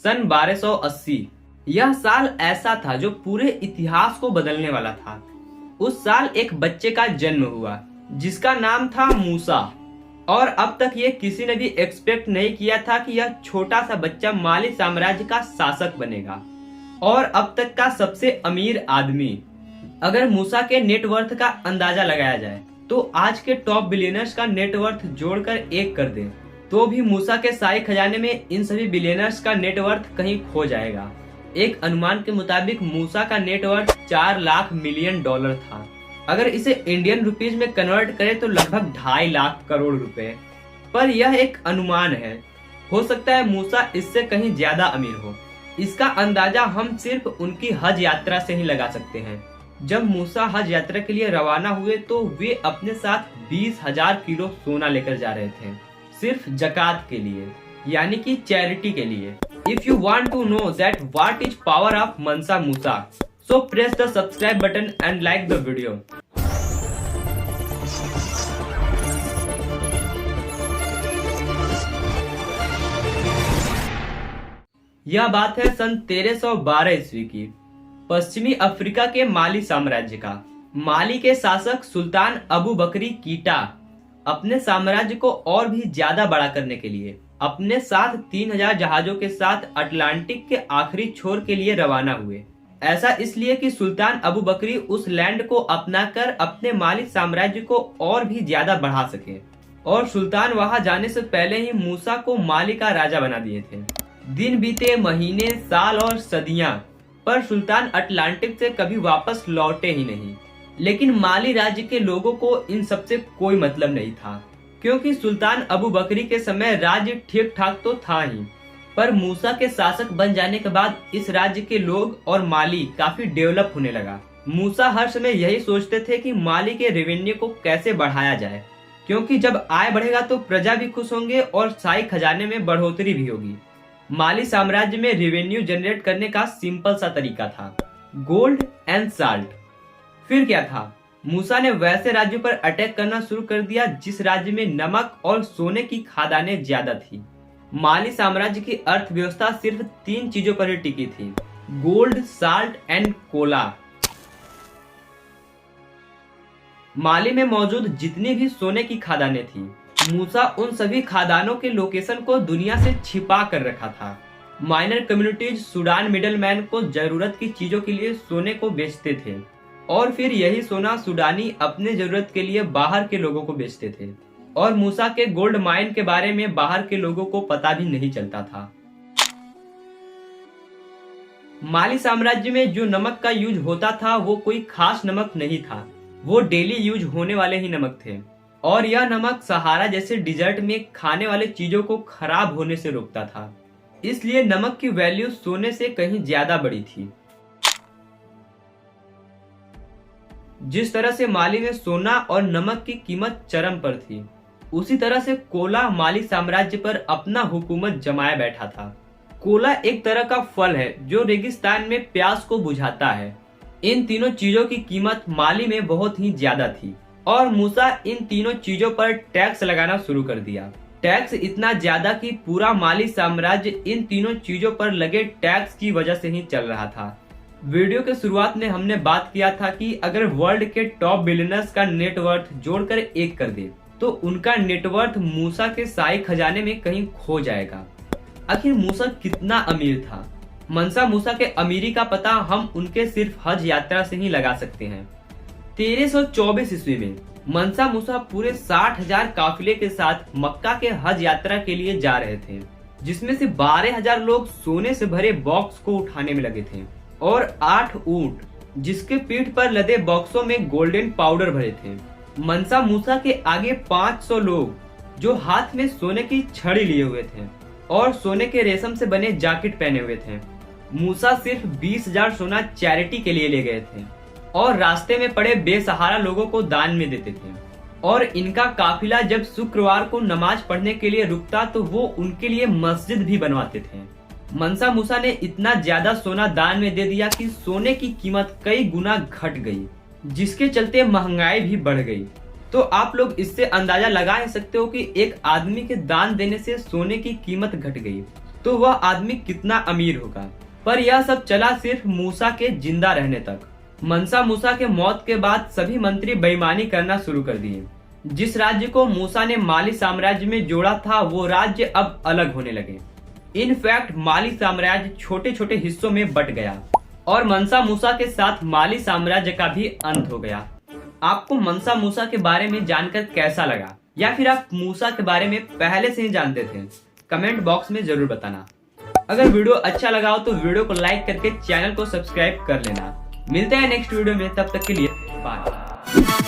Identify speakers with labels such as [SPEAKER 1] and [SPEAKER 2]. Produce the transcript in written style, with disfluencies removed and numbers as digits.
[SPEAKER 1] सन 1280। यह साल ऐसा था जो पूरे इतिहास को बदलने वाला था। उस साल एक बच्चे का जन्म हुआ जिसका नाम था मूसा। और अब तक ये किसी ने भी एक्सपेक्ट नहीं किया था कि यह छोटा सा बच्चा माली साम्राज्य का शासक बनेगा और अब तक का सबसे अमीर आदमी। अगर मूसा के नेटवर्थ का अंदाजा लगाया जाए तो आज के टॉप बिलियनर्स का नेटवर्थ जोड़कर एक कर दे तो भी मूसा के शाही खजाने में इन सभी बिलियनर्स का नेटवर्थ कहीं खो जाएगा। एक अनुमान के मुताबिक मूसा का नेटवर्थ 4 लाख मिलियन डॉलर था। अगर इसे इंडियन रुपीज में कन्वर्ट करें तो लगभग 2.5 लाख करोड़ रुपए। पर यह एक अनुमान है, हो सकता है मूसा इससे कहीं ज्यादा अमीर हो। इसका अंदाजा हम सिर्फ उनकी हज यात्रा से ही लगा सकते हैं। जब मूसा हज यात्रा के लिए रवाना हुए तो वे अपने साथ 20,000 किलो सोना लेकर जा रहे थे, सिर्फ जकात के लिए, यानी कि चैरिटी के लिए। If you want to know that what is power of Mansa Musa, so press the subscribe button and like the video. यह बात है सन 1312 ईस्वी की, पश्चिमी अफ्रीका के माली साम्राज्य का। माली के शासक सुल्तान अबू बकरी कीटा अपने साम्राज्य को और भी ज्यादा बड़ा करने के लिए अपने साथ 3000 जहाजों के साथ अटलांटिक के आखिरी छोर के लिए रवाना हुए। ऐसा इसलिए कि सुल्तान अबू बकरी उस लैंड को अपनाकर अपने माली साम्राज्य को और भी ज्यादा बढ़ा सके। और सुल्तान वहां जाने से पहले ही मूसा को माली का राजा बना दिए थे। दिन बीते, महीने, साल और सदियां, पर सुल्तान अटलांटिक से कभी वापस लौटे ही नहीं। लेकिन माली राज्य के लोगों को इन सबसे कोई मतलब नहीं था, क्योंकि सुल्तान अबू बकरी के समय राज्य ठीक ठाक तो था ही, पर मूसा के शासक बन जाने के बाद इस राज्य के लोग और माली काफी डेवलप होने लगा। मूसा हर समय यही सोचते थे कि माली के रेवेन्यू को कैसे बढ़ाया जाए, क्योंकि जब आय बढ़ेगा तो प्रजा भी खुश होंगे और शाही खजाने में बढ़ोतरी भी होगी। माली साम्राज्य में रेवेन्यू जनरेट करने का सिंपल सा तरीका था, गोल्ड एंड साल्ट। फिर क्या था, मूसा ने वैसे राज्यों पर अटैक करना शुरू कर दिया जिस राज्य में नमक और सोने की खादानें ज्यादा थी। माली साम्राज्य की अर्थव्यवस्था सिर्फ 3 चीजों पर ही टिकी थी, गोल्ड, साल्ट एंड कोला। माली में मौजूद जितनी भी सोने की खादानें थी, मूसा उन सभी खादानों के लोकेशन को दुनिया से छिपा कर रखा था। माइनर कम्युनिटीज सूडान मिडलमैन को जरूरत की चीजों के लिए सोने को बेचते थे और फिर यही सोना सूडानी अपने जरूरत के लिए बाहर के लोगों को बेचते थे। और मूसा के गोल्ड माइन के बारे में बाहर के लोगों को पता भी नहीं चलता था। माली साम्राज्य में जो नमक का यूज होता था वो कोई खास नमक नहीं था, वो डेली यूज होने वाले ही नमक थे। और यह नमक सहारा जैसे डिजर्ट में खाने वाले चीजों को खराब होने से रोकता था, इसलिए नमक की वैल्यू सोने से कहीं ज्यादा बड़ी थी। जिस तरह से माली में सोना और नमक की कीमत चरम पर थी, उसी तरह से कोला माली साम्राज्य पर अपना हुकूमत जमाए बैठा था। कोला एक तरह का फल है जो रेगिस्तान में प्यास को बुझाता है। इन तीनों चीजों की कीमत माली में बहुत ही ज्यादा थी और मूसा इन तीनों चीजों पर टैक्स लगाना शुरू कर दिया। टैक्स इतना ज्यादा कि पूरा माली साम्राज्य इन तीनों चीजों पर लगे टैक्स की वजह से ही चल रहा था। वीडियो के शुरुआत में हमने बात किया था कि अगर वर्ल्ड के टॉप बिलियनर्स का नेटवर्थ जोड़कर एक कर दे तो उनका नेटवर्थ मूसा के शाही खजाने में कहीं खो जाएगा। आखिर मूसा कितना अमीर था? मनसा मूसा के अमीरी का पता हम उनके सिर्फ हज यात्रा से ही लगा सकते हैं। 1324 ईस्वी में मनसा मूसा पूरे 60,000 काफिले के साथ मक्का के हज यात्रा के लिए जा रहे थे, जिसमें से 12,000 लोग सोने से भरे बॉक्स को उठाने में लगे थे और 8 ऊंट जिसके पीठ पर लदे बॉक्सों में गोल्डन पाउडर भरे थे। मनसा मूसा के आगे 500 लोग जो हाथ में सोने की छड़ी लिए हुए थे और सोने के रेशम से बने जैकेट पहने हुए थे। मूसा सिर्फ 20,000 सोना चैरिटी के लिए ले गए थे और रास्ते में पड़े बेसहारा लोगों को दान में देते थे। और इनका काफिला जब शुक्रवार को नमाज पढ़ने के लिए रुकता तो वो उनके लिए मस्जिद भी बनवाते थे। मनसा मूसा ने इतना ज्यादा सोना दान में दे दिया कि सोने की कीमत कई गुना घट गई, जिसके चलते महंगाई भी बढ़ गई। तो आप लोग इससे अंदाजा लगा सकते हो कि एक आदमी के दान देने से सोने की कीमत घट गई। तो वह आदमी कितना अमीर होगा। पर यह सब चला सिर्फ मूसा के जिंदा रहने तक। मनसा मूसा के मौत के बाद सभी मंत्री बेईमानी करना शुरू कर दिए। जिस राज्य को मूसा ने माली साम्राज्य में जोड़ा था वो राज्य अब अलग होने लगे। इनफैक्ट माली साम्राज्य छोटे छोटे हिस्सों में बट गया और मनसा मूसा के साथ माली साम्राज्य का भी अंत हो गया। आपको मनसा मूसा के बारे में जानकर कैसा लगा, या फिर आप मूसा के बारे में पहले से ही जानते थे? कमेंट बॉक्स में जरूर बताना। अगर वीडियो अच्छा लगा हो तो वीडियो को लाइक करके चैनल को सब्सक्राइब कर लेना। मिलते हैं नेक्स्ट वीडियो में, तब तक के लिए बाय।